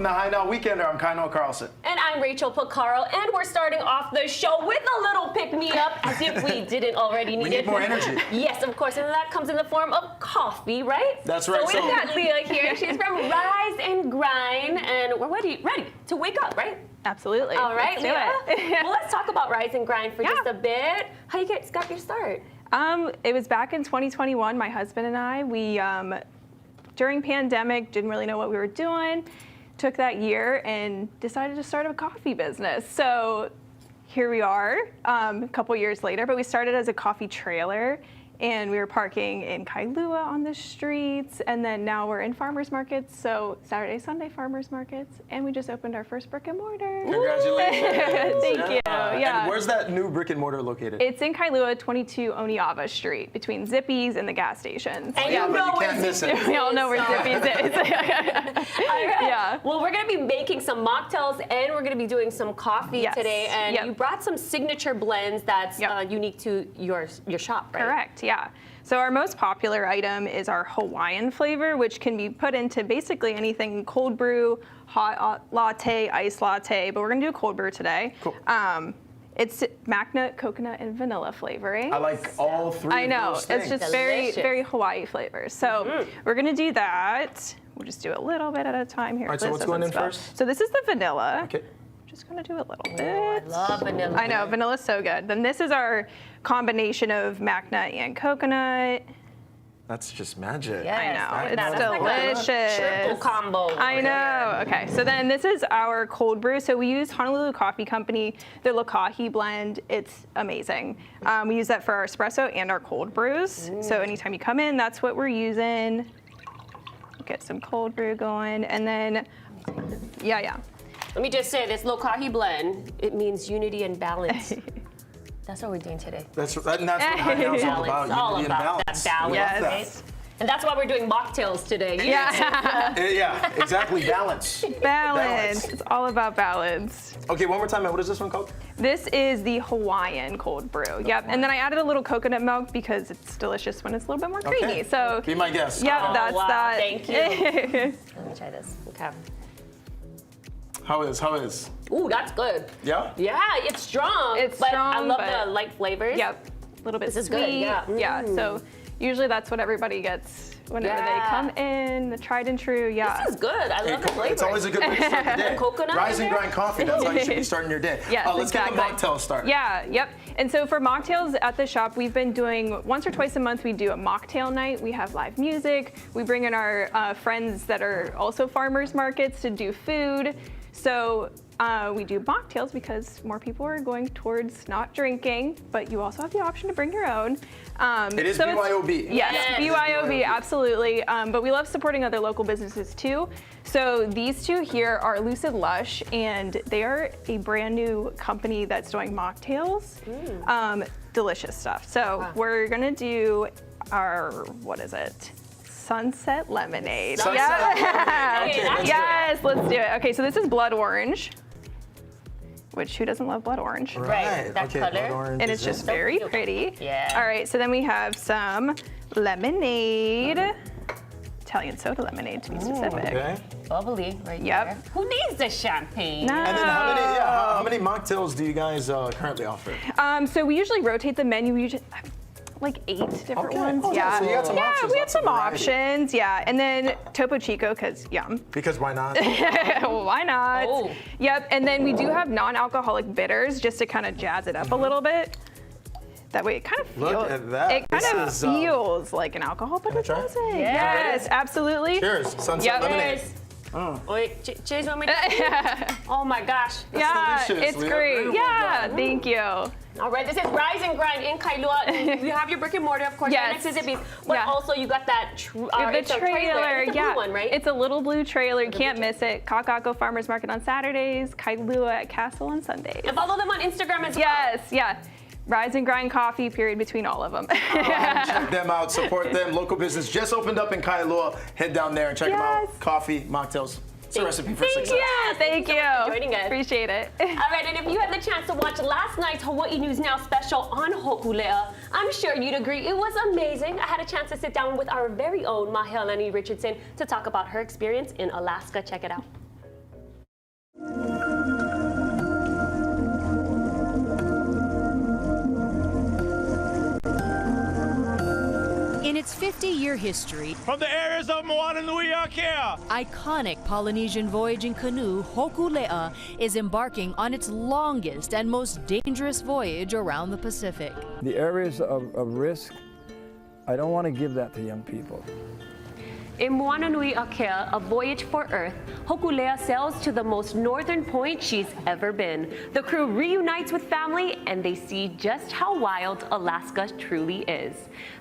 the High Now Weekender. I'm Kyle Carlson. And I'm Rachel Picaro, and we're starting off the show with a little pick-me-up, as if we didn't already need it. We need more energy. Yes, of course, and that comes in the form of coffee, right? That's right. So we've got Leah here. She's from Rise and Grind, and we're ready to wake up, right? Absolutely. All right, Leah. Well, let's talk about Rise and Grind for just a bit. How you guys got your start? It was back in 2021. My husband and I, we during pandemic didn't really know what we were doing. Took that year and decided to start a coffee business. So here we are, a couple years later. But we started as a coffee trailer, and we were parking in Kailua on the streets, and then now we're in farmers markets, so Saturday, Sunday farmers markets, and we just opened our first brick and mortar. Congratulations. Thank you. Yeah. And where's that new brick and mortar located? It's in Kailua, 22 Oniava Street, between Zippy's and the gas stations. And yeah, you but know you where can't miss Zippy's it. We all know where Zippy's is. All right. Yeah. Well, we're going to be making some mocktails, and we're going to be doing some coffee Yes. today. And Yep. you brought some signature blends that's unique to your shop, right? Correct, yeah. So our most popular item is our Hawaiian flavor, which can be put into basically anything: cold brew, hot latte, iced latte, but we're gonna do a cold brew today. Cool. It's macnut, coconut, and vanilla flavoring. I like all three I of know, those things. it's just Delicious. very Hawaii flavors. So we're gonna do that. We'll just do a little bit at a time here. All right, so Liz what's going doesn't in spill. first? So this is the vanilla. Okay. Just gonna do a little bit. I love vanilla. I know, vanilla's so good. Then this is our combination of macnut and coconut. That's just magic. Yes, I know, that's it's like a delicious. triple combo. I know. Okay, so then this is our cold brew. So we use Honolulu Coffee Company, the Lokahi blend. It's amazing. We use that for our espresso and our cold brews. So anytime you come in, that's what we're using. Get some cold brew going, and then, yeah. Let me just say, this Lokahi blend, it means unity and balance. That's what we're doing today. That's what High Now's all about. It's all Unity and about balance. that balance, Yes. right? And that's why we're doing mocktails today. Yeah. Yeah, exactly. Balance. Balance. It's all about balance. Okay, one more time. What is this one called? This is the Hawaiian cold brew. Yep. And then I added a little coconut milk because it's delicious when it's a little bit more creamy. So Be my guest. yeah, Oh, that's wow, that. thank you. Let me try this. Okay. How is? Ooh, that's good. Yeah? Yeah, it's strong. It's but I strong, love but- the light flavors. Yep. A little bit This is sweet. good, yeah. Yeah. So usually that's what everybody gets whenever they Yeah. come in. The tried and true. Yeah. This is good. I love the flavor. It's always a good way to start the day. Coconut Rise in and there? grind coffee. That's how you should be starting your day. Yes, Let's get the exactly. mocktail started. Yeah, yep. And so for mocktails at the shop, we've been doing once or twice a month, we do a mocktail night. We have live music. We bring in our friends that are also farmers markets to do food. So we do mocktails because more people are going towards not drinking, but you also have the option to bring your own. It is so it's- BYOB. Yes, Yes. BYOB, absolutely. But we love supporting other local businesses too. So these two here are Lucid Lush, and they are a brand new company that's doing mocktails. Delicious stuff. So we're gonna do our, what is it? Sunset Lemonade. Sunset Yeah. Lemonade. Okay, let's do it. Yes, let's do it. Okay, so this is blood orange, which who doesn't love blood orange? Right, that okay, color. blood orange And is it's just in. very cute. pretty. Yeah. All right, so then we have some lemonade. Italian soda lemonade to be specific. Okay. Bubbly right Yep. there. Who needs the champagne? No. And then how many mocktails do you guys currently offer? So we usually rotate the menu. We usually have like 8 different Okay. ones. Oh, yeah. so you got some yeah, options, we have lots of some variety. options. Yeah, and then Topo Chico, cause yum. Because why not? Why not? Oh. Yep. And then we do have non-alcoholic bitters just to kind of jazz it up a little bit. That way it kind of feels. Look at that. It kind This of is, feels like an alcohol, but Can I it try? doesn't. Yeah. Yes, absolutely. Cheers. Sunset Yep. lemonade. Cheers. Wait, cheers, want me to? Oh my gosh. Yeah, delicious, it's Leah. great. Very well Yeah, done. thank you. All right, this is Rise and Grind in Kailua. You have your brick and mortar, of course, Yes. next to Zippy's, but Yeah. also you got that The it's a trailer. It's a blue one, right? It's a little blue trailer. You can't miss it. Kakako Farmers Market on Saturdays, Kailua at Castle on Sundays. And follow them on Instagram as well. Yes, yeah. Rise and Grind coffee, period, between all of them. Check them out, support them. Local business just opened up in Kailua. Head down there and check them out. Yes. Coffee, mocktails. It's a recipe for success. Yeah, thank you you. so much for joining us. Appreciate it. All right, and if you had the chance to watch last night's Hawaii News Now special on Hokulea, I'm sure you'd agree it was amazing. I had a chance to sit down with our very own Mahealani Richardson to talk about her experience in Alaska. Check it out. its 50-year history, from the areas of Moananui Akea, iconic Polynesian voyaging canoe Hokulea is embarking on its longest and most dangerous voyage around the Pacific. The areas of risk, I don't want to give that to young people. In Moananui Akea, a voyage for Earth, Hokulea sails to the most northern point she's ever been. The crew reunites with family and they see just how wild Alaska truly is.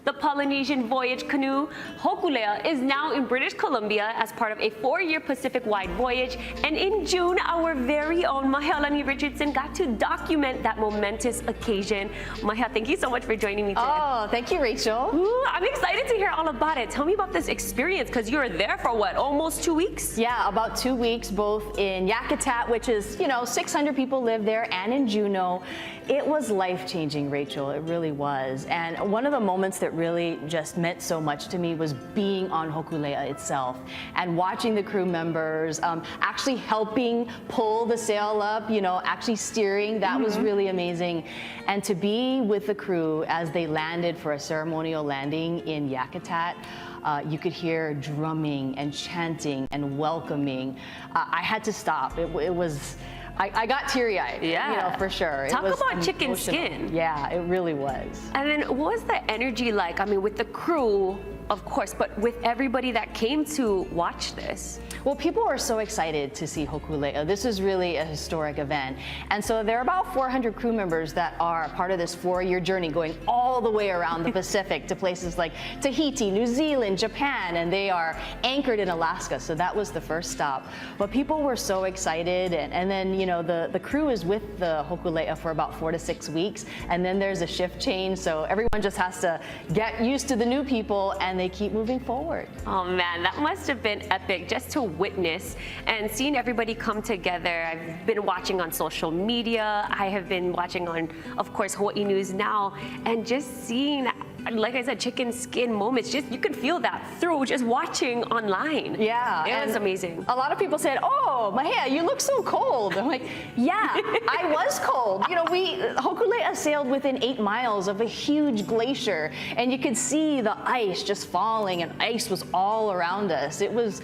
The Polynesian voyage canoe, Hokulea, is now in British Columbia as part of a 4-year Pacific-wide voyage. And in June, our very own Mahealani Richardson got to document that momentous occasion. Mahea, thank you so much for joining me today. Oh, thank you, Rachel. Ooh, I'm excited to hear all about it. Tell me about this experience, because you were there for what, almost 2 weeks? Yeah, about 2 weeks, both in Yakutat, which is, 600 people live there, and in Juneau. It was life-changing, Rachel. It really was. And one of the moments that really just meant so much to me was being on Hokulea itself and watching the crew members actually helping pull the sail up, actually steering. That was really amazing. And to be with the crew as they landed for a ceremonial landing in Yakutat, you could hear drumming and chanting and welcoming. I had to stop. It was, I got teary-eyed, for sure. Talk it was about chicken emotional. skin. Yeah, it really was. And then what was the energy like? I mean, with the crew, of course, but with everybody that came to watch this? Well, people were so excited to see Hokulea. This is really a historic event. And so there are about 400 crew members that are part of this 4-year journey going all the way around the Pacific to places like Tahiti, New Zealand, Japan, and they are anchored in Alaska. So that was the first stop. But people were so excited. And then, the crew is with the Hokulea for about 4 to 6 weeks. And then there's a shift change. So everyone just has to get used to the new people and they keep moving forward. Oh man, that must have been epic just to witness and seeing everybody come together. I've been watching on social media. I have been watching on, of course, Hawaii News Now, and just seeing, like I said, chicken skin moments. Just you could feel that through just watching online. Yeah, it was amazing. A lot of people said, "Oh, Mahea, you look so cold." I'm like, "Yeah, I was cold." Hokulea sailed within 8 miles of a huge glacier, and you could see the ice just falling, and ice was all around us. It was.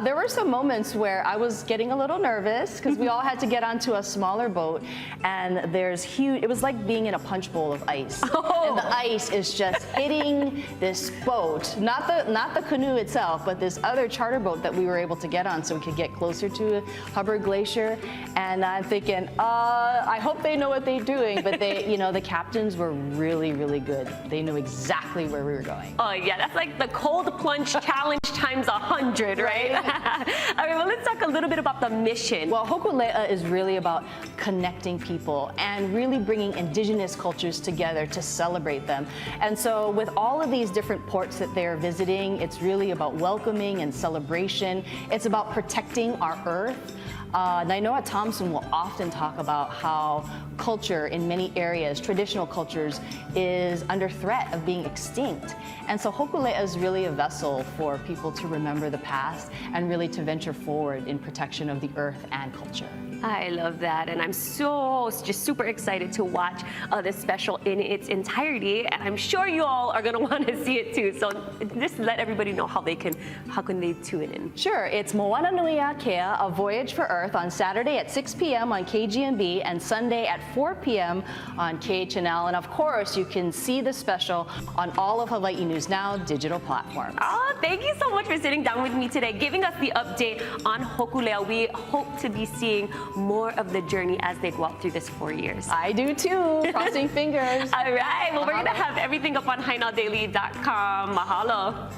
There were some moments where I was getting a little nervous because we all had to get onto a smaller boat, and there's huge. It was like being in a punch bowl of ice, and the ice is just hitting this boat, not the canoe itself, but this other charter boat that we were able to get on so we could get closer to Hubbard Glacier. And I'm thinking, I hope they know what they're doing, but they, the captains were really, really good. They knew exactly where we were going. Oh yeah, that's like the cold plunge challenge times 100, right? All right, well, let's talk a little bit about the mission. Well, Hokulea is really about connecting people and really bringing indigenous cultures together to celebrate them. And so with all of these different ports that they're visiting, it's really about welcoming and celebration. It's about protecting our earth. Nainoa Thompson will often talk about how culture in many areas, traditional cultures, is under threat of being extinct. And so Hokulea is really a vessel for people to remember the past and really to venture forward in protection of the earth and culture. I love that, and I'm just super excited to watch this special in its entirety, and I'm sure you all are gonna want to see it too. So just let everybody know how can they tune in. Sure, it's Moananui Akea, A Voyage for Earth, on Saturday at 6 p.m. on KGMB and Sunday at 4 p.m. on KHNL. And of course, you can see the special on all of Hawaii News Now digital platforms. Oh, thank you so much for sitting down with me today, giving us the update on Hokulea. We hope to be seeing more of the journey as they go out through this 4 years. I do too, crossing fingers. All right, well, we're gonna have everything up on HiNowDaily.com. Mahalo.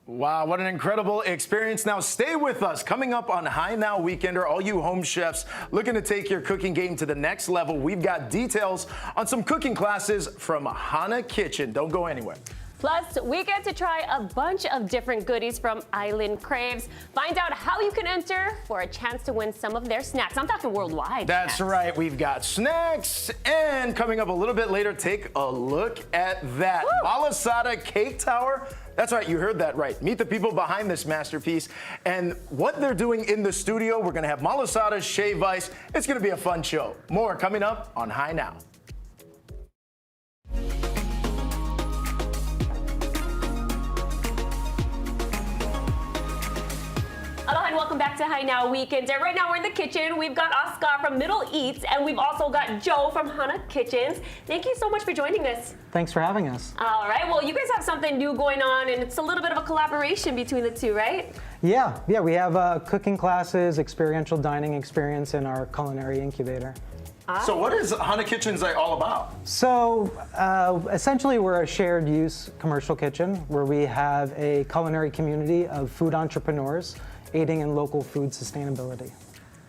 Wow, what an incredible experience. Now stay with us. Coming up on Hi Now Weekender, all you home chefs looking to take your cooking game to the next level, we've got details on some cooking classes from Hana Kitchen. Don't go anywhere. Plus, we get to try a bunch of different goodies from Island Craves. Find out how you can enter for a chance to win some of their snacks. I'm talking worldwide. That's snacks. right. We've got snacks. And coming up a little bit later, take a look at that. Woo! Malasada Cake Tower. That's right, you heard that right. Meet the people behind this masterpiece and what they're doing in the studio. We're gonna have Malasada's Shea Vice. It's gonna be a fun show. More coming up on Hi Now. Aloha and welcome back to High Now Weekends. And right now we're in the kitchen. We've got Oscar from Middle Eats, and we've also got Joe from Hana Kitchens. Thank you so much for joining us. Thanks for having us. All right, well, you guys have something new going on, and it's a little bit of a collaboration between the two, right? Yeah, we have cooking classes, experiential dining experience in our culinary incubator. So what is Hana Kitchens all about? So essentially we're a shared use commercial kitchen where we have a culinary community of food entrepreneurs aiding in local food sustainability.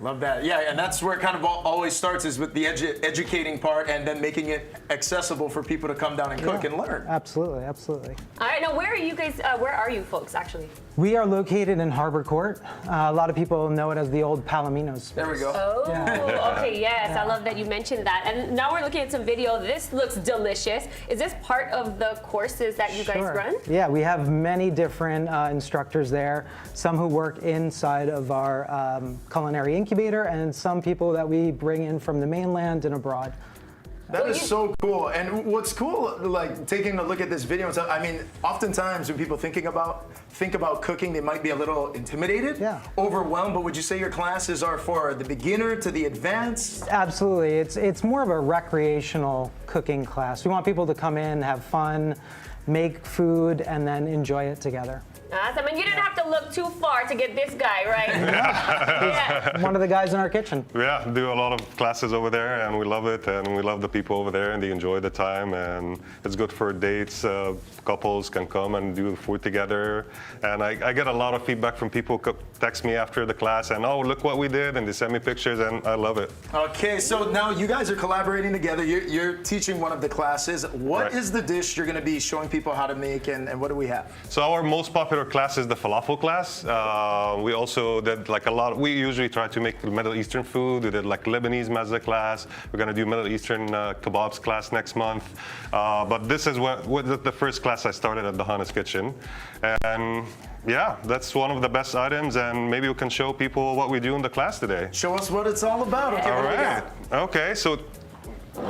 Love that. Yeah, and that's where it kind of always starts, is with the educating part and then making it accessible for people to come down and cook and learn. Absolutely, absolutely. All right, now where are you guys, where are you folks actually? We are located in Harbor Court. A lot of people know it as the old Palomino's space. There we go. Oh, okay, yes, I love that you mentioned that. And now we're looking at some video. This looks delicious. Is this part of the courses that you guys run? Yeah, we have many different instructors there, some who work inside of our culinary incubator and some people that we bring in from the mainland and abroad. That is so cool. And what's cool, like taking a look at this video and stuff, I mean, oftentimes when people think about cooking, they might be a little intimidated, overwhelmed, but would you say your classes are for the beginner to the advanced? Absolutely. It's more of a recreational cooking class. We want people to come in, have fun, make food, and then enjoy it together. Awesome. And you didn't have to look too far to get this guy, right? Yeah. One of the guys in our kitchen. Yeah, do a lot of classes over there, and we love it, and we love the people over there, and they enjoy the time, and it's good for dates. Couples can come and do food together, and I get a lot of feedback from people who text me after the class, and oh, look what we did, and they send me pictures, and I love it. Okay, so now you guys are collaborating together. You're teaching one of the classes. What is the dish you're going to be showing people how to make, and what do we have? So our most popular class is the falafel class. We also did like a lot. We usually try to make Middle Eastern food. We did like Lebanese mezza class. We're gonna do Middle Eastern kebabs class next month. But this is what the first class I started at the Hana's Kitchen, and yeah, that's one of the best items. And maybe we can show people what we do in the class today. Show us what it's all about. Okay, all right. Okay, so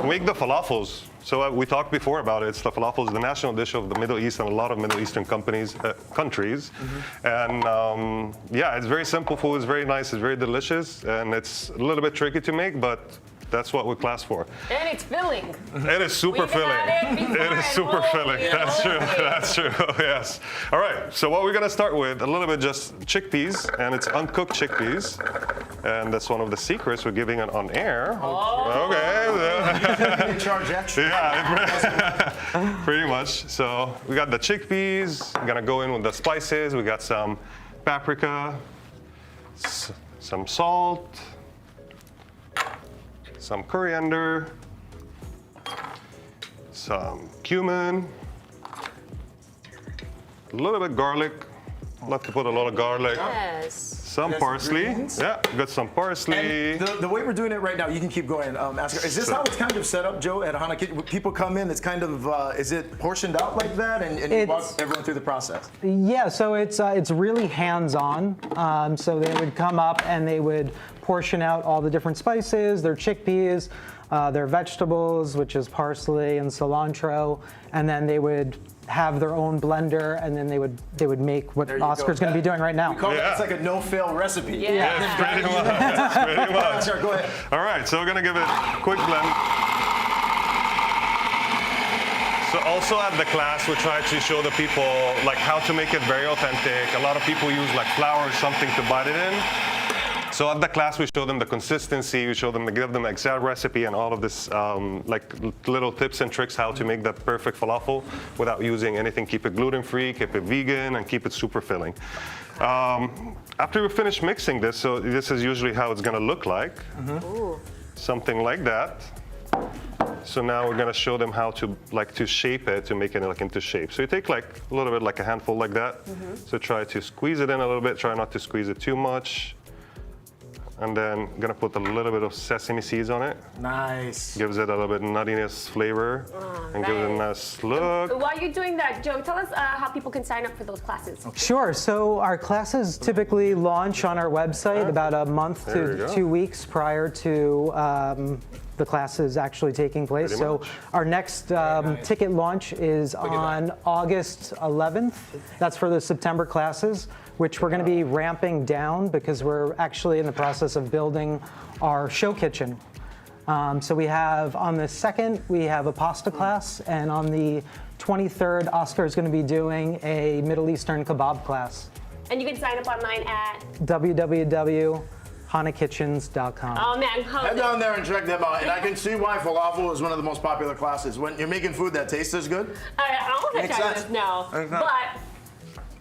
make the falafels. So we talked before about it. The falafel is the national dish of the Middle East and a lot of Middle Eastern countries. And yeah, it's very simple food. It's very nice. It's very delicious. And it's a little bit tricky to make, but that's what we class for. And it's filling. It is super filling. It is super filling. That's true. That's true. Yes. All right. So what we're gonna start with, a little bit just chickpeas, and it's uncooked chickpeas, and that's one of the secrets we're giving it on air. Oh. Okay. In charge extra. Yeah. Pretty much. So we got the chickpeas. We're gonna go in with the spices. We got some paprika, some salt, some coriander, some cumin, a little bit garlic. Love to put a lot of garlic. Yes. Some parsley. Yeah, got some parsley. And the way we're doing it right now, you can keep going, Oscar. Is this how it's kind of set up, Joe, at Hana Kitchen? People come in, it's kind of, is it portioned out like that, and you walk everyone through the process? Yeah, so it's really hands-on. So they would come up and they would portion out all the different spices, their chickpeas, their vegetables, which is parsley and cilantro, and then they would have their own blender, and then they would make what Oscar's going to be doing right now. We call it's like a no-fail recipe. Yeah. Pretty much. Pretty much. Sure, go ahead. All right, so we're gonna give it a quick blend. So also at the class, we try to show the people like how to make it very authentic. A lot of people use like flour or something to bite it in. So at the class, we show them the consistency, we show them, give them the exact recipe and all of this like little tips and tricks how to make that perfect falafel without using anything. Keep it gluten-free, keep it vegan, and keep it super filling. After we finish mixing this, so this is usually how it's gonna look like. Something like that. So now we're gonna show them how to shape it, to make it like into shape. So you take like a little bit, like a handful like that. So try to squeeze it in a little bit, try not to squeeze it too much. And then I'm gonna put a little bit of sesame seeds on it. Nice. Gives it a little bit of nuttiness flavor and gives it a nice look. While you're doing that, Joe, tell us how people can sign up for those classes. Sure. So our classes typically launch on our website about a month to 2 weeks prior to the classes actually taking place. So our next ticket launch is on August 11th. That's for the September classes. which we're going to be ramping down because we're actually in the process of building our show kitchen. So we have, on the 2nd, we have a pasta class, and on the 23rd, Oscar is going to be doing a Middle Eastern kebab class. And you can sign up online at www.hanakitchens.com. Oh man, Head down there and check them out. And I can see why falafel is one of the most popular classes. When you're making food that tastes as good. I don't want to Makes try sense. this now, Makes sense. but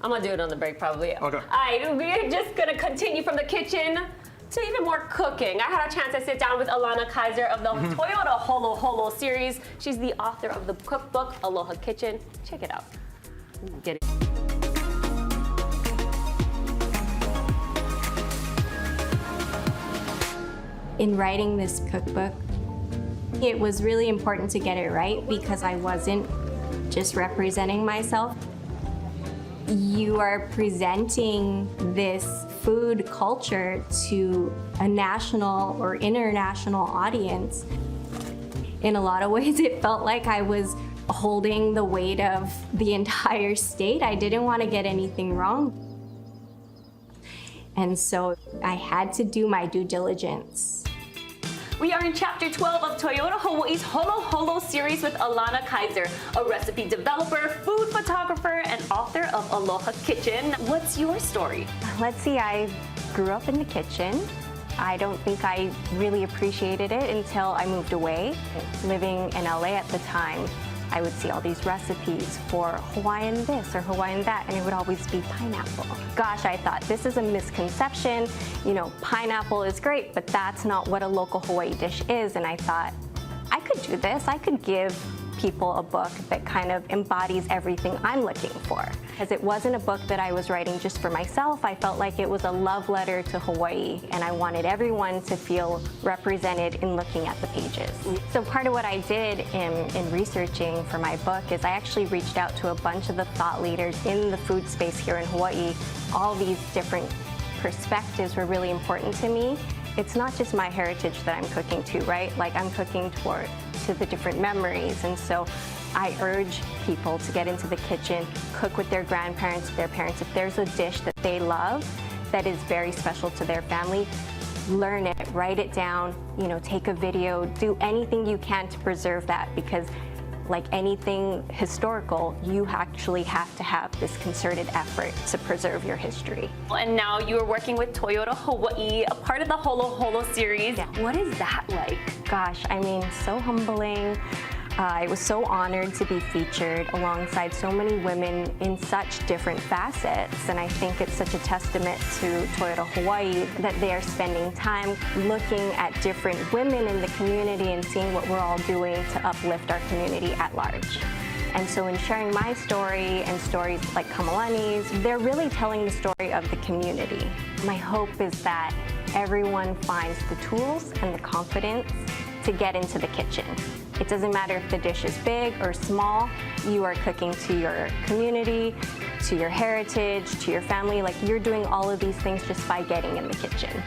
I'm gonna do it on the break probably. Okay. We're just gonna continue from the kitchen to even more cooking. I had a chance to sit down with Alana Kaiser of the Toyota Holo Holo series. She's the author of the cookbook Aloha Kitchen. Check it out. Get it. In writing this cookbook, it was really important to get it right because I wasn't just representing myself. You are presenting this food culture to a national or international audience. In a lot of ways, it felt like I was holding the weight of the entire state. I didn't want to get anything wrong. And so I had to do my due diligence. We are in chapter 12 of Toyota Hawaii's Holo Holo series with Alana Kaiser, a recipe developer, food photographer, and author of Aloha Kitchen. What's your story? Let's see, I grew up in the kitchen. I don't think I really appreciated it until I moved away. Living in LA at the time, I would see all these recipes for Hawaiian this or Hawaiian that, and it would always be pineapple. Gosh, I thought this is a misconception. You know, pineapple is great, but that's not what a local Hawaii dish is. And I thought, I could do this. I could give people a book that kind of embodies everything I'm looking for. Because it wasn't a book that I was writing just for myself. I felt like it was a love letter to Hawaii, and I wanted everyone to feel represented in looking at the pages. So part of what I did in researching for my book is I actually reached out to a bunch of the thought leaders in the food space here in Hawaii. All these different perspectives were really important to me. It's not just my heritage that I'm cooking to, right? Like I'm cooking to the different memories. And so I urge people to get into the kitchen, cook with their grandparents, their parents. If there's a dish that they love that is very special to their family, learn it, write it down, take a video, do anything you can to preserve that, because like anything historical, you actually have to have this concerted effort to preserve your history. And now you are working with Toyota Hawaii, a part of the Holo Holo series. Yeah. What is that like? Gosh, I mean, so humbling. I was so honored to be featured alongside so many women in such different facets, and I think it's such a testament to Toyota Hawaii that they are spending time looking at different women in the community and seeing what we're all doing to uplift our community at large. And so in sharing my story and stories like Kamalani's, they're really telling the story of the community. My hope is that everyone finds the tools and the confidence to get into the kitchen. It doesn't matter if the dish is big or small, you are cooking to your community, to your heritage, to your family. Like you're doing all of these things just by getting in the kitchen.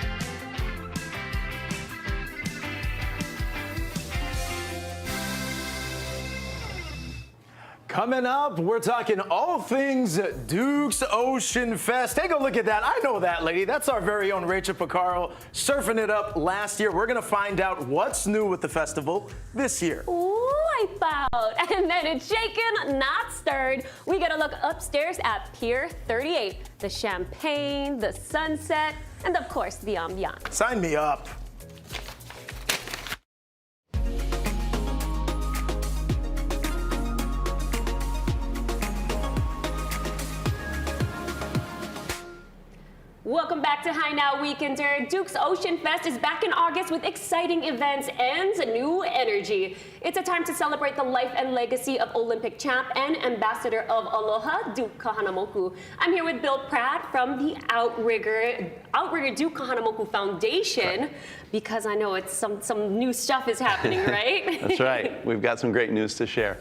Coming up, we're talking all things Duke's Ocean Fest. Take a look at that. I know that lady. That's our very own Rachel Picaro surfing it up last year. We're going to find out what's new with the festival this year. Wipe out. And then it's shaken, not stirred. We got to look upstairs at Pier 38. The champagne, the sunset, and of course, the ambiance. Sign me up. Welcome back to High Now Weekender. Duke's Ocean Fest is back in August with exciting events and new energy. It's a time to celebrate the life and legacy of Olympic champ and ambassador of Aloha, Duke Kahanamoku. I'm here with Bill Pratt from the Outrigger Duke Kahanamoku Foundation, because I know it's some new stuff is happening, right? That's right. We've got some great news to share.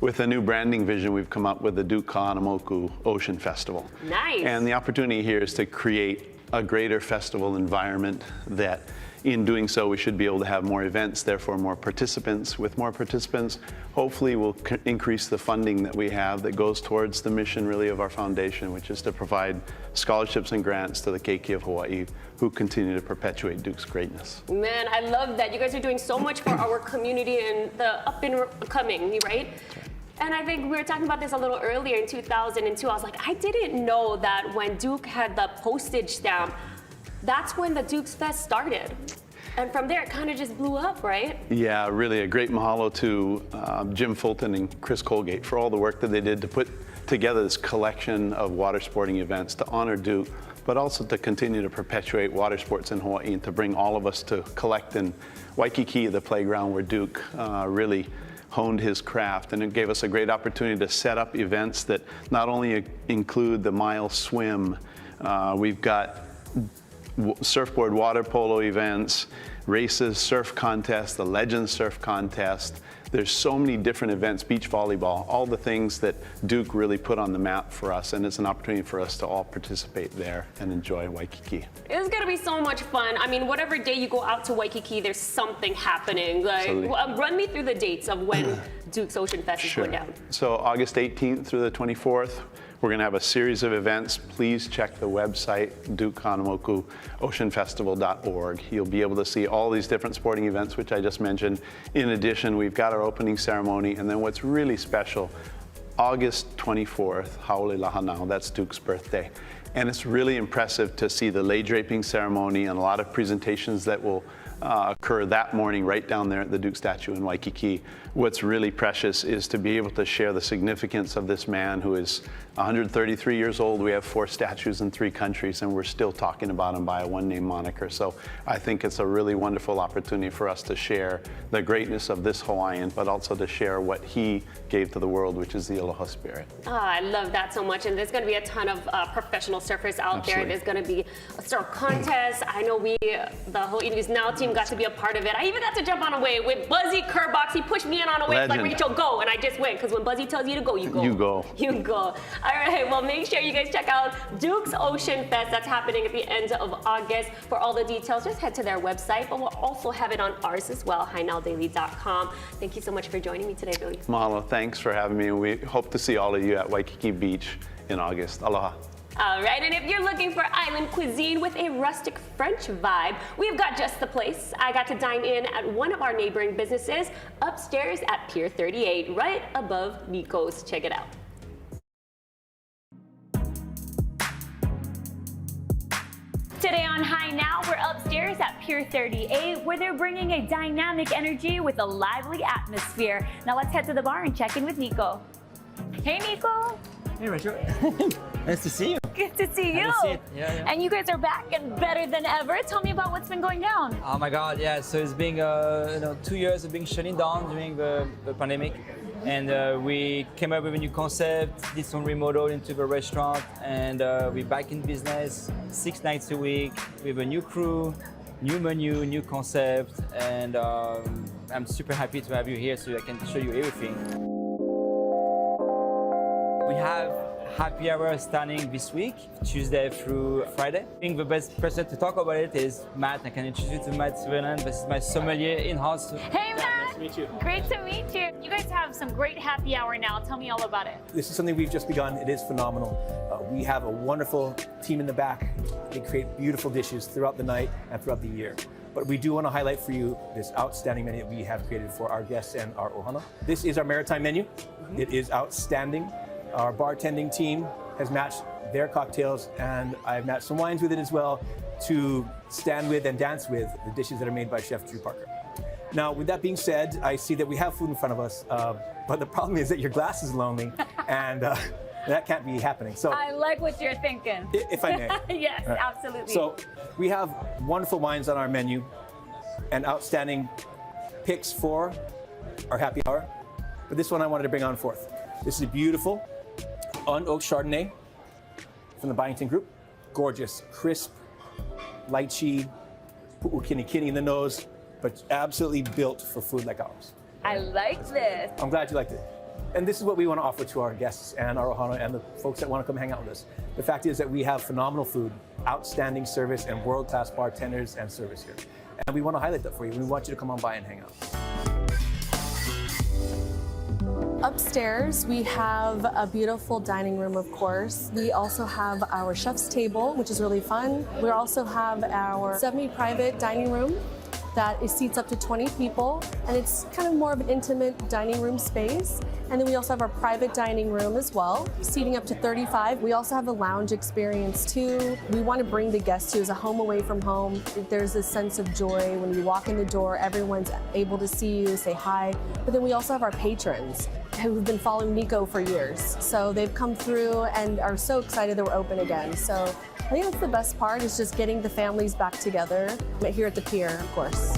With a new branding vision, we've come up with the Duke Kahanamoku Ocean Festival. Nice. And the opportunity here is to create a greater festival environment that in doing so, we should be able to have more events, therefore more participants. With more participants, hopefully we'll increase the funding that we have that goes towards the mission really of our foundation, which is to provide scholarships and grants to the Keiki of Hawaii who continue to perpetuate Duke's greatness. Man, I love that. You guys are doing so much for our community and the up and coming, right? And I think we were talking about this a little earlier in 2002. I was like, I didn't know that when Duke had the postage stamp, that's when the Duke's Fest started. And from there, it kind of just blew up, right? Yeah, really a great mahalo to Jim Fulton and Chris Colgate for all the work that they did to put together this collection of water sporting events to honor Duke, but also to continue to perpetuate water sports in Hawaii and to bring all of us to collect in Waikiki, the playground where Duke really honed his craft. And it gave us a great opportunity to set up events that not only include the mile swim, we've got surfboard water polo events, races, surf contests, the Legends Surf Contest. There's so many different events, beach volleyball, all the things that Duke really put on the map for us, and it's an opportunity for us to all participate there and enjoy Waikiki. It's gonna be so much fun. I mean, whatever day you go out to Waikiki, there's something happening. Like, run me through the dates of when Duke's Ocean Fest is going down. So August 18th through the 24th, we're going to have a series of events. Please check the website, DukeHanamoku.oceanfestival.org. You'll be able to see all these different sporting events, which I just mentioned. In addition, we've got our opening ceremony, and then what's really special, August 24th, Haole Lahanau, that's Duke's birthday. And it's really impressive to see the lei draping ceremony and a lot of presentations that will occur that morning right down there at the Duke statue in Waikiki. What's really precious is to be able to share the significance of this man who is 133 years old. We have 4 statues in 3 countries, and we're still talking about him by a one-name moniker. So I think it's a really wonderful opportunity for us to share the greatness of this Hawaiian, but also to share what he gave to the world, which is the aloha spirit. Oh, I love that so much. And there's going to be a ton of professional surfers out there. There's going to be a surf contest. I know we, the Hawaii News Now team, got to be a part of it. I even got to jump on a wave with Buzzy Kerbox. He pushed me in on a wave like, Rachel, go. And I just went, because when Buzzy tells you to go, you go. You go. You go. All right, well, make sure you guys check out Duke's Ocean Fest. That's happening at the end of August. For all the details, just head to their website, but we'll also have it on ours as well, HiNowDaily.com. Thank you so much for joining me today, Billy. Mahalo, thanks for having me. We hope to see all of you at Waikiki Beach in August. Aloha. All right, and if you're looking for island cuisine with a rustic French vibe, we've got just the place. I got to dine in at one of our neighboring businesses upstairs at Pier 38, right above Nico's. Check it out. Today on Hi Now, we're upstairs at Pier 38, where they're bringing a dynamic energy with a lively atmosphere. Now let's head to the bar and check in with Nico. Hey, Nico. Hey, Rachel. Nice to see you. Good to see you. Yeah. And you guys are back and better than ever. Tell me about what's been going down. Oh my God, yeah. So it's been 2 years of being shutting down during the pandemic, and we came up with a new concept, did some remodel into the restaurant, and we're back in business 6 nights a week with a new crew, new menu, new concept, and I'm super happy to have you here so I can show you everything. We have happy hour starting this week, Tuesday through Friday. I think the best person to talk about it is Matt. I can introduce you to Matt Sverland. This is my sommelier in-house. Hey, Matt. Nice to meet you. Great to meet you. You guys have some great happy hour now. Tell me all about it. This is something we've just begun. It is phenomenal. We have a wonderful team in the back. They create beautiful dishes throughout the night and throughout the year. But we do want to highlight for you this outstanding menu that we have created for our guests and our ohana. This is our maritime menu. It is outstanding. Our bartending team has matched their cocktails, and I've matched some wines with it as well to stand with and dance with the dishes that are made by Chef Drew Parker. Now, with that being said, I see that we have food in front of us, but the problem is that your glass is lonely, and that can't be happening. So I like what you're thinking. If I may. Yes, absolutely. So we have wonderful wines on our menu and outstanding picks for our happy hour, but this one I wanted to bring on forth. This is a beautiful unoaked Chardonnay from the Byington Group. Gorgeous, crisp, lychee, pu'ukini in the nose, but absolutely built for food like ours. I like this. I'm glad you liked it. And this is what we want to offer to our guests and our ohana and the folks that want to come hang out with us. The fact is that we have phenomenal food, outstanding service, and world-class bartenders and service here. And we want to highlight that for you. We want you to come on by and hang out. Upstairs, we have a beautiful dining room, of course. We also have our chef's table, which is really fun. We also have our semi-private dining room that seats up to 20 people, and it's kind of more of an intimate dining room space. And then we also have our private dining room as well, seating up to 35. We also have a lounge experience too. We want to bring the guests to as a home away from home. There's a sense of joy when you walk in the door, everyone's able to see you, say hi. But then we also have our patrons who've been following Nico for years. So they've come through and are so excited that we're open again. So I think that's the best part, is just getting the families back together here at the pier, of course.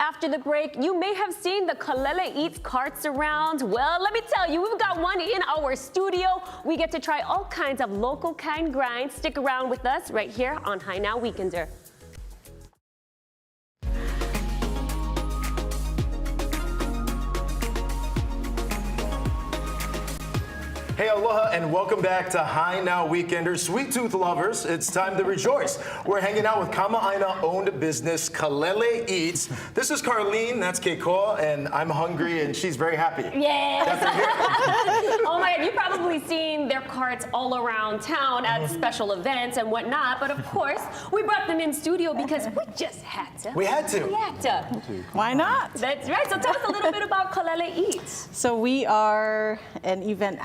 After the break, you may have seen the Kalele Eats carts around. Well, let me tell you, we've got one in our studio. We get to try all kinds of local kind grinds. Stick around with us right here on High Now Weekender. Hey, aloha, and welcome back to High Now Weekenders. Sweet tooth lovers, it's time to rejoice. We're hanging out with Kama'aina-owned business Kalele Eats. This is Carlene, that's Keikoa, and I'm hungry, and she's very happy. Yes. Oh my God, you've probably seen their carts all around town at special events and whatnot, but of course, we brought them in studio because we just had to. We had to. We had to. Why not? That's right, so tell us a little bit about Kalele Eats. So we are an event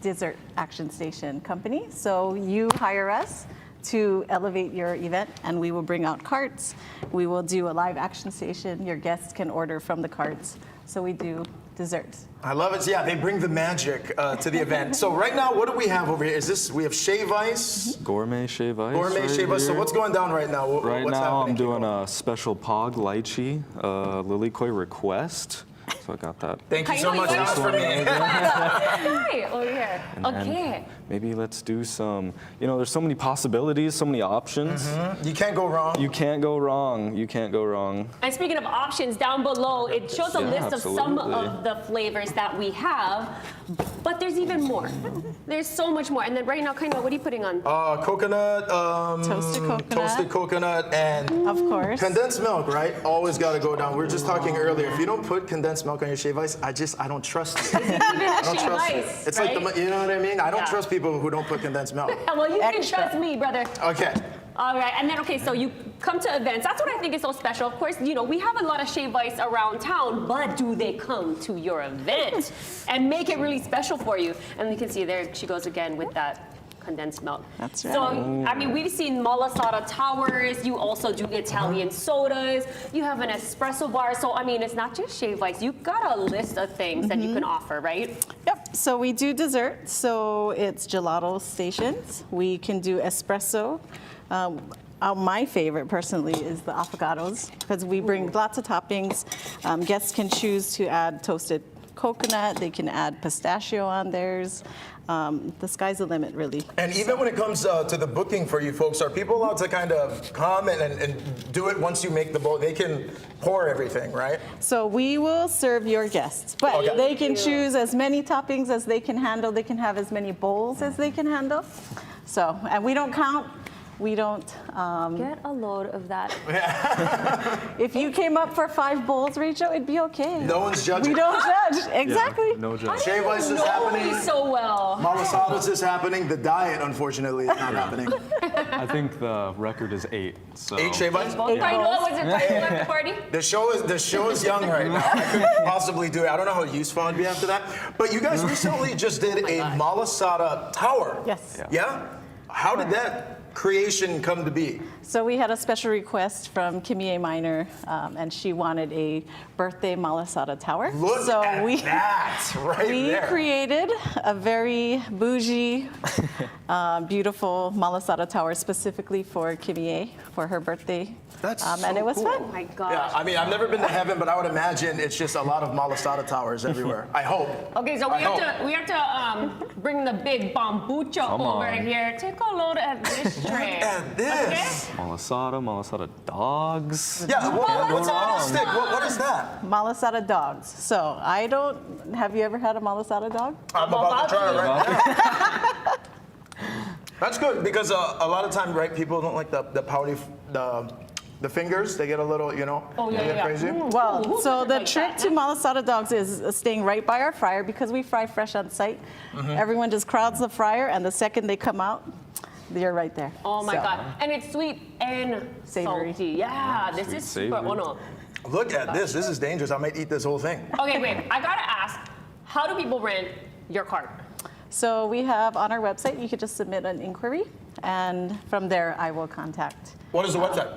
dessert action station company. So you hire us to elevate your event, and we will bring out carts. We will do a live action station. Your guests can order from the carts. So we do desserts. I love it. Yeah, they bring the magic to the event. So right now, what do we have over here? We have shave ice? Gourmet shave ice. Gourmet shave ice. So what's going down right now? What's now happening? I'm doing a special Pog Lychee Lilikoi request. So I got that. Thank you so much. That was for me. Right, over here. Okay. Maybe let's do some, there's so many possibilities, so many options. You can't go wrong. You can't go wrong. You can't go wrong. And speaking of options, down below, it shows a list of some absolutely. of the flavors that we have, but there's even more. There's so much more. And then right now, Kaino, what are you putting on? Coconut, toasted coconut. Toasted coconut, and of course, condensed milk, right? Always got to go down. We were just talking earlier. If you don't put condensed milk on your shave ice, I don't trust you. I don't trust you. It's right? like you know what I mean? I don't trust people who don't put condensed milk. Well, you can trust me, brother. Okay. All right, and then, okay, so you come to events. That's what I think is so special. Of course, we have a lot of shave ice around town, but do they come to your event and make it really special for you? And you can see there she goes again with that condensed milk. That's right. So, I mean, we've seen Malasada towers. You also do Italian sodas. You have an espresso bar. So, I mean, it's not just shave ice. You've got a list of things that you can offer, right? Yep. So we do dessert. So it's gelato stations. We can do espresso. My favorite personally is the affogatos, because we bring lots of toppings. Guests can choose to add toasted coconut. They can add pistachio on theirs. The sky's the limit, really. And even when it comes to the booking for you folks, are people allowed to kind of come and do it once you make the bowl? They can pour everything, right? So we will serve your guests, but they can choose as many toppings as they can handle. They can have as many bowls as they can handle. So, and we don't count. We don't get a load of that. If you came up for 5 bowls, Rachel, it'd be okay. No one's judging. We don't judge. Exactly. Yeah, no judge. Shave ice is happening. So well. Malasadas is happening. The diet, unfortunately, is not happening. I think the record is 8. So 8 shave ice? Was it at the party? The show is young right now. I couldn't possibly do it. I don't know how useful I'd be after that. But you guys recently just did a Malasada tower. Yes. Yeah? How did that creation come to be? So we had a special request from Kimie Minor, and she wanted a birthday Malasada tower. Look at that right we there. created a very bougie, beautiful Malasada tower specifically for Kimie for her birthday. That's so and it was cool. fun. Oh my gosh. Yeah, I mean, I've never been to heaven, but I would imagine it's just a lot of Malasada towers everywhere. I hope. Okay, so we have to bring the big bambucha over here. Take a look at this tray. Look at this. Malasada dogs. Yeah, what's on the stick? What is that? Malasada dogs. So have you ever had a Malasada dog? I'm about to try it right now. That's good because a lot of time, right, people don't like the powdery, the fingers. They get a little, they get crazy. Well, so the trick to malasada dogs is staying right by our fryer because we fry fresh on site. Everyone just crowds the fryer, and the second they come out, you're right there. Oh my God. And it's sweet and Savory. salty. Yeah, this is super uno. Look at this. This is dangerous. I might eat this whole thing. Okay, wait. I gotta ask, how do people rent your cart? So we have on our website, you could just submit an inquiry, and from there I will contact. What is the website?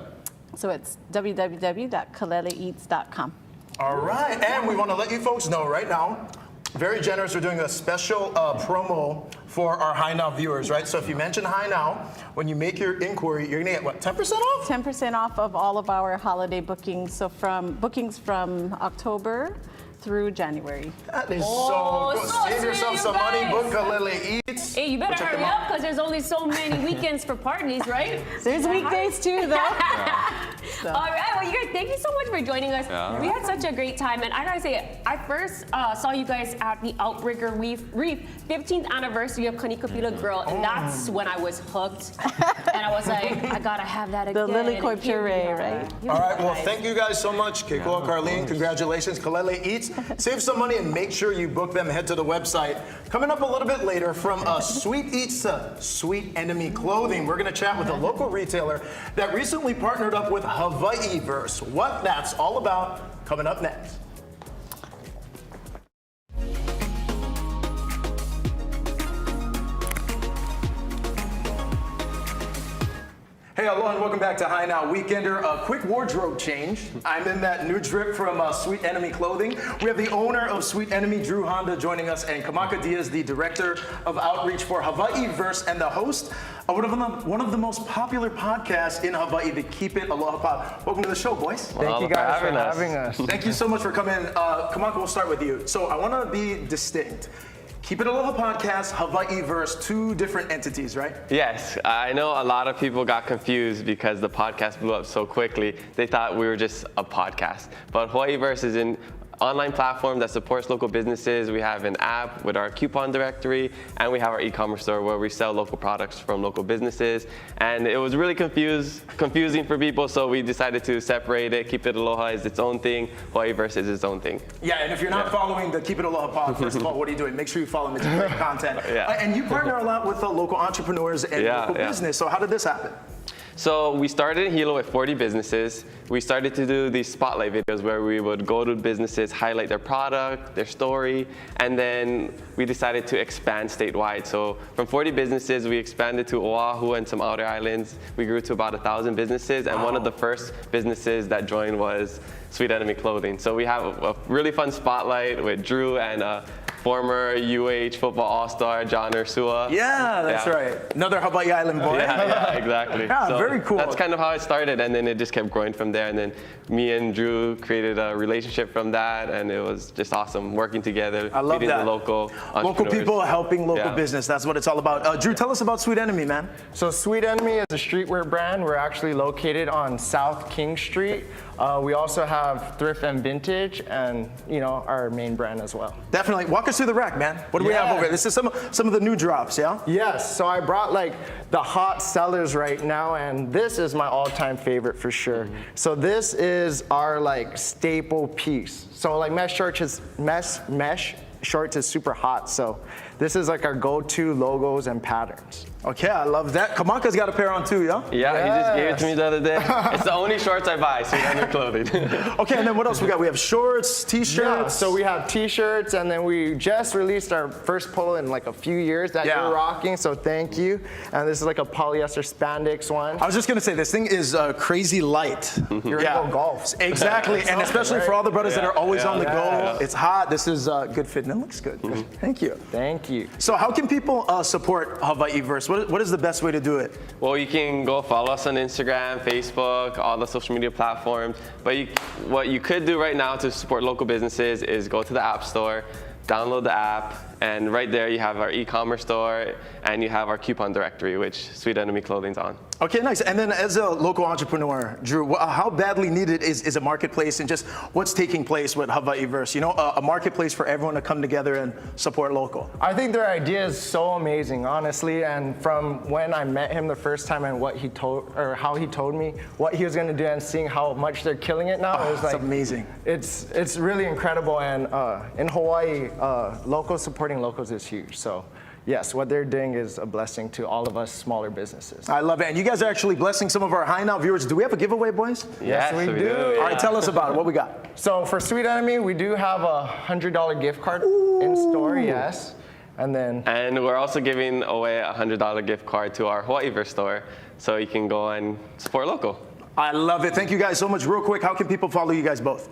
So it's www.kaleleeats.com. All right, and we want to let you folks know right now, very generous, we're doing a special promo for our High Now viewers, right? So if you mention High Now, when you make your inquiry, you're gonna get what, 10% off? 10% off of all of our holiday bookings. So from bookings from October through January. That is so good. Save yourself some money, book Kalele Eats. Hey, you better hurry up because there's only so many weekends for parties, right? There's weekdays too, though. So. All right, well, you guys, thank you so much for joining us. Yeah. We had such a great time, and I gotta say, I first saw you guys at the Outrigger Reef 15th anniversary of Kanikapila Grill, and that's when I was hooked. And I was like, I gotta have that again. The Lilikoi puree, right? All right, well, thank you guys so much. Keiko, Carlene, congratulations. Kalele Eats. Save some money and make sure you book them. Head to the website. Coming up a little bit later, from Sweet Eats to Sweet Enemy Clothing, we're going to chat with a local retailer that recently partnered up with Hawaiiverse. What that's all about, coming up next. Hey, hello, and welcome back to High Now Weekender. A quick wardrobe change. I'm in that new drip from Sweet Enemy Clothing. We have the owner of Sweet Enemy, Drew Honda, joining us, and Kamaka Diaz, the director of outreach for Hawaiiverse and the host of one of the most popular podcasts in Hawaii, the Keep It Aloha Pod. Welcome to the show, boys. Thank you guys for having us. Thank you so much for coming. Kamaka, we'll start with you. So I want to be distinct. Keep It Aloha Podcast, Hawaiiverse, two different entities, right? Yes, I know a lot of people got confused because the podcast blew up so quickly. They thought we were just a podcast. But Hawaiiverse is an online platform that supports local businesses. We have an app with our coupon directory, and we have our e-commerce store where we sell local products from local businesses. And it was really confusing for people, so we decided to separate it. Keep It Aloha is its own thing. Hawaiiverse is its own thing. Yeah, and if you're not following the Keep It Aloha Pod, first of all, what are you doing? Make sure you follow them. It's great content. And you partner a lot with local entrepreneurs and local business. So how did this happen? So we started in Hilo with 40 businesses. We started to do these spotlight videos where we would go to businesses, highlight their product, their story, and then we decided to expand statewide. So from 40 businesses, we expanded to Oahu and some outer islands. We grew to about 1,000 businesses, and one of the first businesses that joined was Sweet Enemy Clothing. So we have a really fun spotlight with Drew and former UH football all-star John Ursua. Yeah, that's right. Another Hawaii Island boy. Yeah, exactly. Yeah, so very cool. That's kind of how it started, and then it just kept growing from there. And then me and Drew created a relationship from that, and it was just awesome working together. I love meeting that. The local people helping local business. That's what it's all about. Drew, tell us about Sweet Enemy, man. So Sweet Enemy is a streetwear brand. We're actually located on South King Street. We also have Thrift and Vintage, and our main brand as well. Definitely. Walk us through the rack, man. What do we have over here? This is some of the new drops, yeah? Yes. So I brought the hot sellers right now, and this is my all-time favorite for sure. So this is our staple piece. So mesh shorts is super hot. So this is our go-to logos and patterns. Okay, I love that. Kamaka's got a pair on too, yeah? Yeah, he just gave it to me the other day. It's the only shorts I buy, Sweet Enemy Clothing. Okay, and then what else we got? We have shorts, t-shirts. Yeah, so we have t-shirts, and then we just released our first polo in a few years that you're rocking, so thank you. And this is a polyester spandex one. I was just gonna say, this thing is crazy light. You're gonna go golf. Exactly, and especially for all the brothers that are always on the go. It's hot. This is good fit, and it looks good. Thank you. Thank you. So how can people support Hawaiiverse? What is the best way to do it? Well, you can go follow us on Instagram, Facebook, all the social media platforms. But what you could do right now to support local businesses is go to the App Store, download the app, And right there you have our e-commerce store and you have our coupon directory, which Sweet Enemy Clothing's on. Okay, nice. And then as a local entrepreneur, Drew, how badly needed is a marketplace, and just what's taking place with Hawaiiverse? You know, a marketplace for everyone to come together and support local. I think their idea is so amazing, honestly. And from when I met him the first time and what he told, or how he told me what he was going to do, and seeing how much they're killing it now, it was like, it's amazing. It's really incredible. And in Hawaii, locals supporting locals is huge. So yes, what they're doing is a blessing to all of us smaller businesses. I love it. And you guys are actually blessing some of our High Now viewers. Do we have a giveaway, boys? Yes, we do. All right, tell us about it. What we got? So for Sweet Enemy, we do have a $100 gift card in store, yes. And we're also giving away a $100 gift card to our Hawaiiverse store, so you can go and support local. I love it. Thank you guys so much. Real quick, how can people follow you guys both?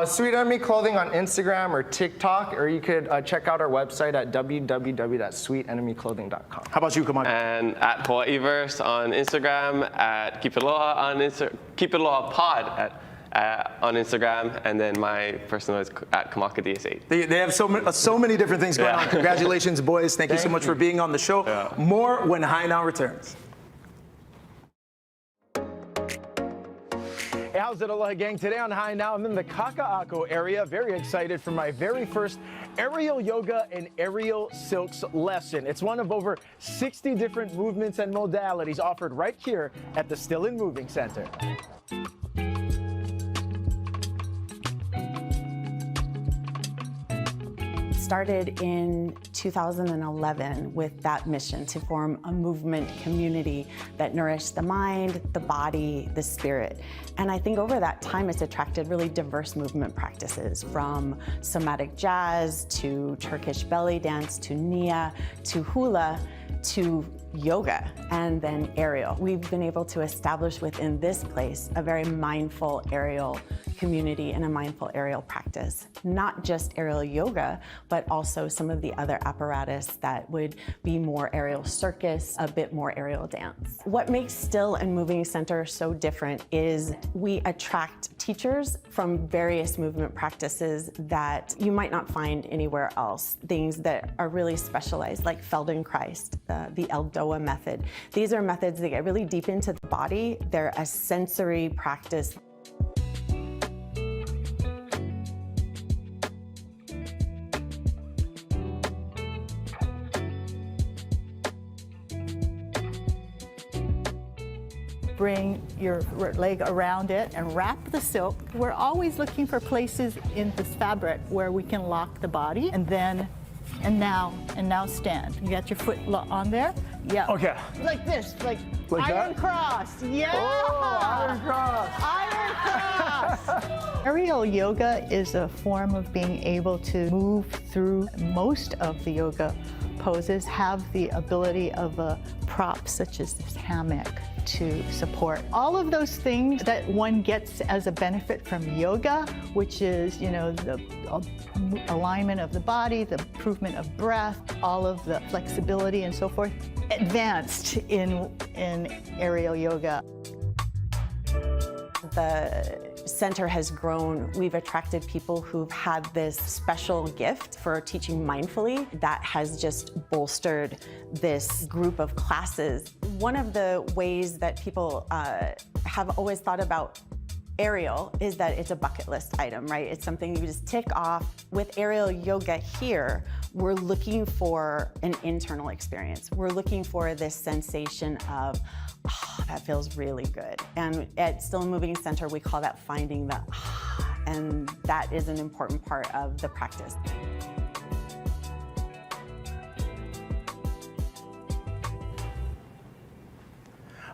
Sweet Enemy Clothing on Instagram or TikTok, or you could check out our website at www.sweetenemyclothing.com. How about you, Kamani? And at Hawaiiverse on Instagram, at Keep It Aloha on Keep It Aloha Pod on Instagram, and then my personal is at Kamaka DS8. They have so many different things going on. Congratulations, boys. Thank you so much for being on the show. More when High Now returns. Hey, how's it, Aloha gang? Today on High Now, I'm in the Kaka'ako area. Very excited for my very first aerial yoga and aerial silks lesson. It's one of over 60 different movements and modalities offered right here at the Still and Moving Center. Started in 2011 with that mission to form a movement community that nourished the mind, the body, the spirit. And I think over that time it's attracted really diverse movement practices, from somatic jazz to Turkish belly dance to Nia to hula to yoga, and then aerial. We've been able to establish within this place a very mindful aerial community and a mindful aerial practice. Not just aerial yoga, but also some of the other apparatus that would be more aerial circus, a bit more aerial dance. What makes Still and Moving Center so different is we attract teachers from various movement practices that you might not find anywhere else. Things that are really specialized, like Feldenkrais, the Eldoa method. These are methods that get really deep into the body. They're a sensory practice. Bring your leg around it and wrap the silk. We're always looking for places in this fabric where we can lock the body, and now stand. You got your foot on there? Yeah. Okay. Like this, like that? iron cross. Yeah. Oh, iron cross. Iron cross. Aerial yoga is a form of being able to move through most of the yoga poses, have the ability of a prop such as this hammock to support. All of those things that one gets as a benefit from yoga, which is, you know, the alignment of the body, the improvement of breath, all of the flexibility and so forth, advanced in aerial yoga. The center has grown. We've attracted people who've had this special gift for teaching mindfully that has just bolstered this group of classes. One of the ways that people have always thought about aerial is that it's a bucket list item, right? It's something you just tick off. With aerial yoga here, we're looking for an internal experience. We're looking for this sensation of, oh, that feels really good. And at Still and Moving Center, we call that finding the and that is an important part of the practice.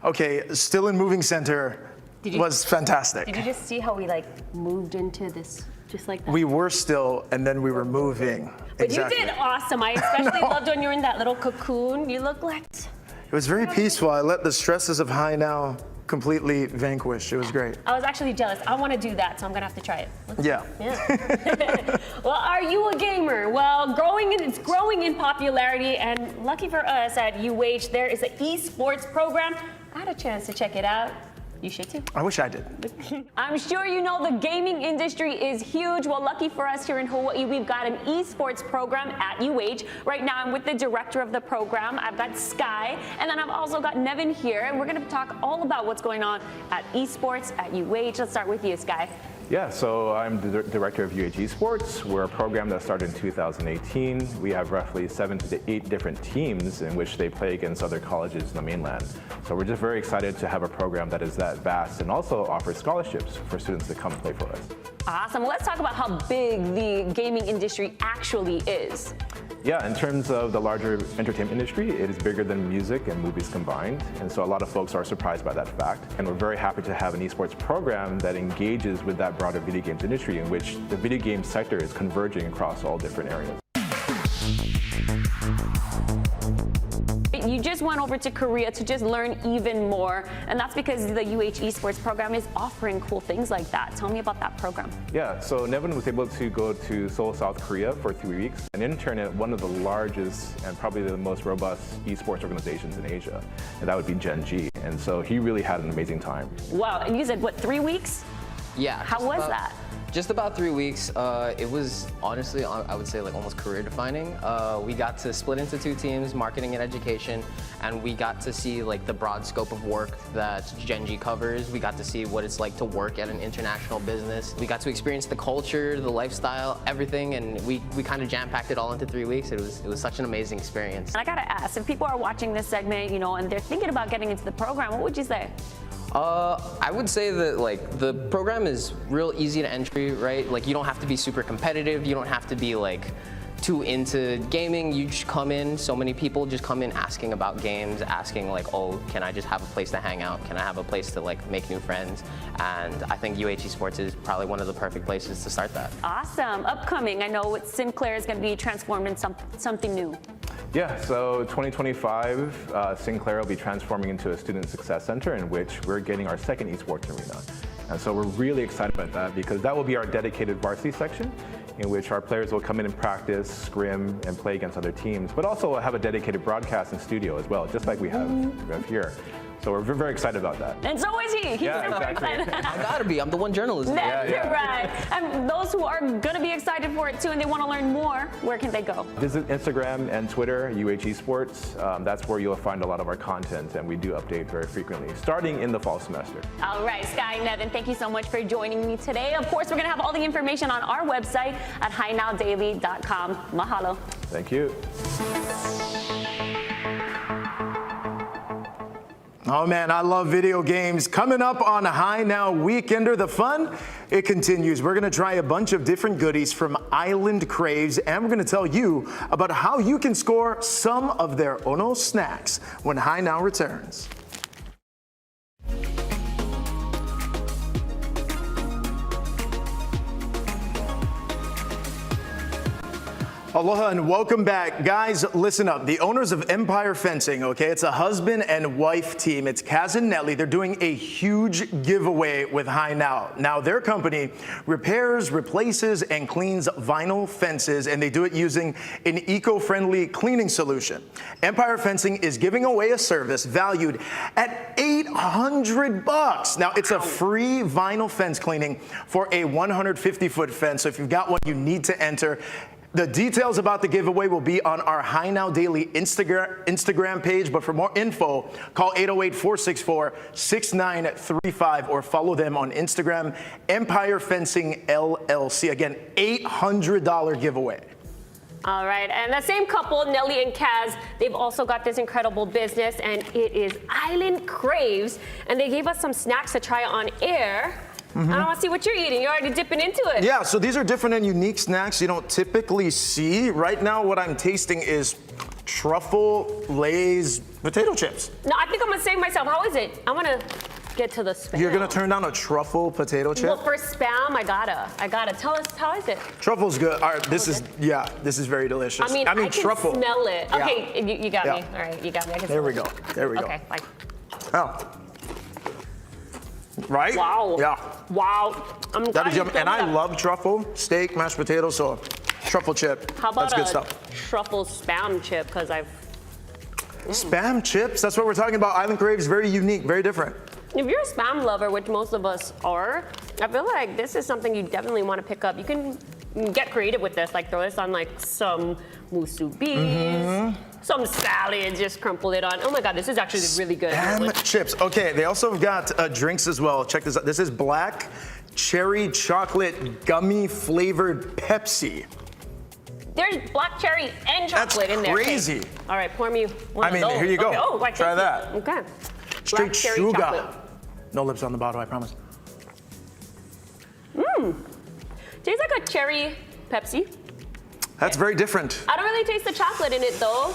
Okay, Still and Moving Center was fantastic. Did you just see how we like moved into this just like that? We were still, and then we were moving. But Exactly. you did awesome. I especially loved when you were in that little cocoon. You look like... It was very peaceful. I let the stresses of High Now completely vanquish. It was great. I was actually jealous. I want to do that, so I'm going to have to try it. Yeah. Well, are you a gamer? Well, it's growing in popularity, and lucky for us at UH, there is an esports program. I had a chance to check it out. You should too. I wish I did. I'm sure you know the gaming industry is huge. Well, lucky for us here in Hawaii, we've got an esports program at UH. Right now, I'm with the director of the program. I've got Sky, and then I've also got Nevin here, and we're going to talk all about what's going on at esports at UH. Let's start with you, Sky. Yeah, so I'm the director of UH Esports. We're a program that started in 2018. We have roughly 7 to 8 different teams in which they play against other colleges in the mainland. So we're just very excited to have a program that is that vast and also offers scholarships for students to come play for us. Awesome. Well, let's talk about how big the gaming industry actually is. Yeah, in terms of the larger entertainment industry, it is bigger than music and movies combined. And so a lot of folks are surprised by that fact. And we're very happy to have an esports program that engages with that broader video games industry in which the video game sector is converging across all different areas. You just went over to Korea to just learn even more, and that's because the UH Esports program is offering cool things like that. Tell me about that program. Yeah, so Nevin was able to go to Seoul, South Korea for 3 weeks and intern at one of the largest and probably the most robust esports organizations in Asia, and that would be Gen G. And so he really had an amazing time. Wow, and you said, what, 3 weeks? Yeah. How was that? Just about 3 weeks. It was honestly, I would say, like almost career defining. We got to split into 2 teams, marketing and education, and we got to see like the broad scope of work that Gen G covers. We got to see what it's like to work at an international business. We got to experience the culture, the lifestyle, everything, and we kind of jam-packed it all into 3 weeks. It was such an amazing experience. And I gotta ask, if people are watching this segment, you know, and they're thinking about getting into the program, what would you say? I would say that like the program is real easy to entry, right? Like you don't have to be super competitive. You don't have to be like too into gaming. You just come in. So many people just come in asking about games, asking like, oh, can I just have a place to hang out? Can I have a place to like make new friends? And I think UH Esports is probably one of the perfect places to start that. Awesome. Upcoming, I know Sinclair is going to be transformed into something new. Yeah, so 2025, Sinclair will be transforming into a student success center in which we're getting our second esports arena. And so we're really excited about that because that will be our dedicated varsity section in which our players will come in and practice, scrim, and play against other teams, but also have a dedicated broadcasting studio as well, just like we have here. So we're very excited about that. And so is he. He's Yeah, super exactly. excited. I gotta be. I'm the one journalist. That's right. And those who are going to be excited for it too and they want to learn more, where can they go? Visit Instagram and Twitter, UH Esports. That's where you'll find a lot of our content, and we do update very frequently, starting in the fall semester. All right, Sky and Nevin, thank you so much for joining me today. Of course, we're going to have all the information on our website at HiNowDaily.com. Mahalo. Thank you. Oh man, I love video games. Coming up on High Now Weekender, the fun, it continues. We're gonna try a bunch of different goodies from Island Craves, and we're gonna tell you about how you can score some of their Ono snacks when High Now returns. Aloha and welcome back. Guys, listen up. The owners of Empire Fencing, okay, it's a husband and wife team. It's Kaz and Nelly. They're doing a huge giveaway with High Now. Now, their company repairs, replaces, and cleans vinyl fences, and they do it using an eco-friendly cleaning solution. Empire Fencing is giving away a service valued at $800. Now, it's a free vinyl fence cleaning for a 150-foot fence. So if you've got one, you need to enter. The details about the giveaway will be on our High Now Daily Instagram page, but for more info, call 808-464-6935 or follow them on Instagram, Empire Fencing LLC. Again, $800 giveaway. All right, and the same couple, Nelly and Kaz, they've also got this incredible business, and it is Island Craves, and they gave us some snacks to try on air. I don't want to see what you're eating. You're already dipping into it. Yeah, so these are different and unique snacks you don't typically see. Right now, what I'm tasting is truffle Lay's potato chips. No, I think I'm gonna save myself. How is it? I'm gonna get to the spam. You're gonna turn down a truffle potato chip? Well, for spam, I gotta. Tell us, how is it? Truffle's good. All right, this is very delicious. I mean I truffle. Can smell it. Yeah. Okay, you got me. Yeah. All right, you got me. I can There we smell go. it. There we go. Okay, bye. Oh. Right? Wow. Yeah. Wow. I'm That glad is you yummy. filled And me I up. love truffle, steak, mashed potatoes, so truffle chip. How about That's good a stuff. truffle spam chip? Because I've. Spam chips? That's what we're talking about. Island Craves, very unique, very different. If you're a Spam lover, which most of us are, I feel like this is something you definitely want to pick up. You can get creative with this, like throw this on like some musubis, some salad, just crumple it on. Oh my God, this is actually really good. Spam chips. Okay, they also have got drinks as well. Check this out. This is black cherry chocolate gummy flavored Pepsi. There's black cherry and chocolate in there. Crazy. Okay. All right, pour me one I mean, of those. here you go. Okay. Oh, like Try that. Okay. Straight Black cherry sugar. chocolate. No lips on the bottle, I promise. Tastes like a cherry Pepsi. That's very different. I don't really taste the chocolate in it though.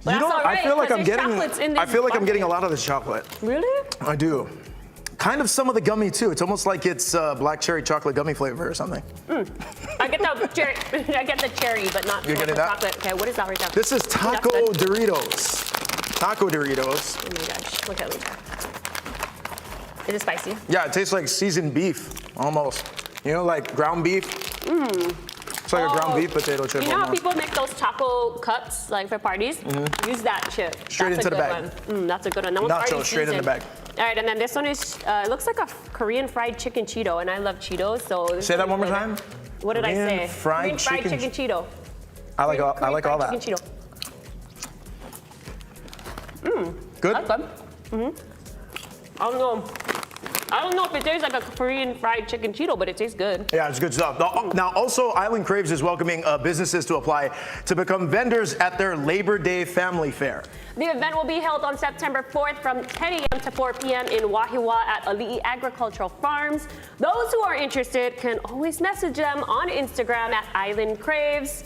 But You know, that's all right, I feel like 'cause I'm there's getting. chocolates in I this feel like I'm bucket. getting a lot of this chocolate. Really? I do. Kind of some of the gummy too. It's almost like it's black cherry chocolate gummy flavor or something. I get the cherry. I get the cherry, but not You're the getting that? chocolate. Okay, what is that right there? This is taco Doritos. Taco Doritos. Oh my gosh! Look at me. Is it spicy? Yeah, it tastes like seasoned beef, almost. You know, like ground beef. It's like a ground beef potato chip. You know how almost. people make those taco cups like for parties? Use that chip. Straight That's into a the good bag. one. That's a good one. That one's Nacho already straight in the seasoned. bag. All right, and then this one is, it looks like a Korean fried chicken Cheeto, and I love Cheetos, so. this Say is that one more good. time. What did I Korean say? fried Korean fried chicken chicken Cheeto. I like all Korean that. fried chicken Cheeto. Good? That's good. I don't know if it tastes like a Korean fried chicken Cheeto, but it tastes good. Yeah, it's good stuff. Now, also, Island Craves is welcoming businesses to apply to become vendors at their Labor Day Family Fair. The event will be held on September 4th from 10 a.m. to 4 p.m. in Wahiwa at Ali'i Agricultural Farms. Those who are interested can always message them on Instagram at Island Craves.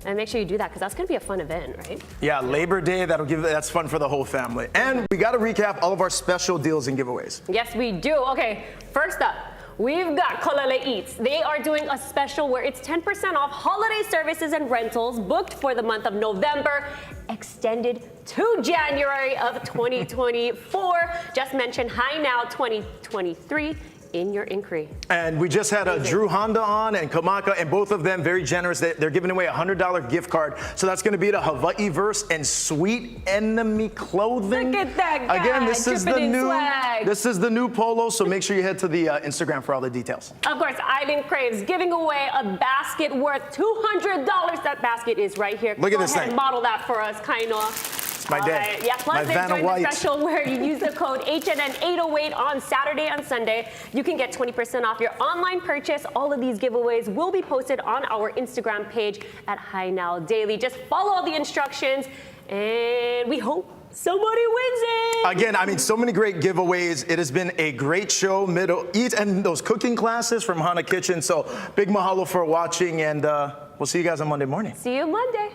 And make sure you do that because that's going to be a fun event, right? Yeah, Labor Day, that's fun for the whole family. And we got to recap all of our special deals and giveaways. Yes, we do. Okay, first up, we've got Kolale Eats. They are doing a special where it's 10% off holiday services and rentals booked for the month of November, extended to January of 2024. Just mention Hi Now 2023 in your inquiry. And we just had Drew Honda on and Kamaka, and both of them very generous. They're giving away a $100 gift card. So that's going to be to Hawaii Verse and Sweet Enemy Clothing. Look at that guy, Again, this is the dripping in new. swag. This is the new polo. So make sure you head to the Instagram for all the details. Of course, Island Craves giving away a basket worth $200. That basket is right here. Look at Go this ahead thing. and model that for us, Kainoa. It's my day. Yeah, plus My Vanna enjoy White. the special where you use the code HNN808 on Saturday and Sunday. You can get 20% off your online purchase. All of these giveaways will be posted on our Instagram page at Hi Now Daily. Just follow all the instructions, and we hope somebody wins it. Again, I mean, so many great giveaways. It has been a great show. Middle Eat and those cooking classes from Hana Kitchen. So big mahalo for watching, and we'll see you guys on Monday morning. See you Monday.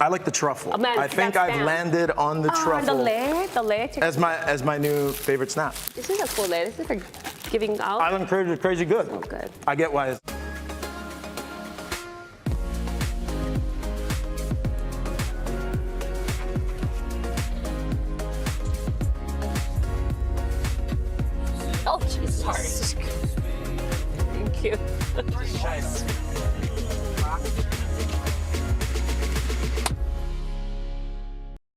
I like the truffle. Oh, man, I think that's I've Spam. landed on the truffle The layer chicken. as my new favorite snack. This is a cool layer. This is for giving out. Island Craves is crazy good. So good. I get why it's. Oh, jeez, sorry. Thank you.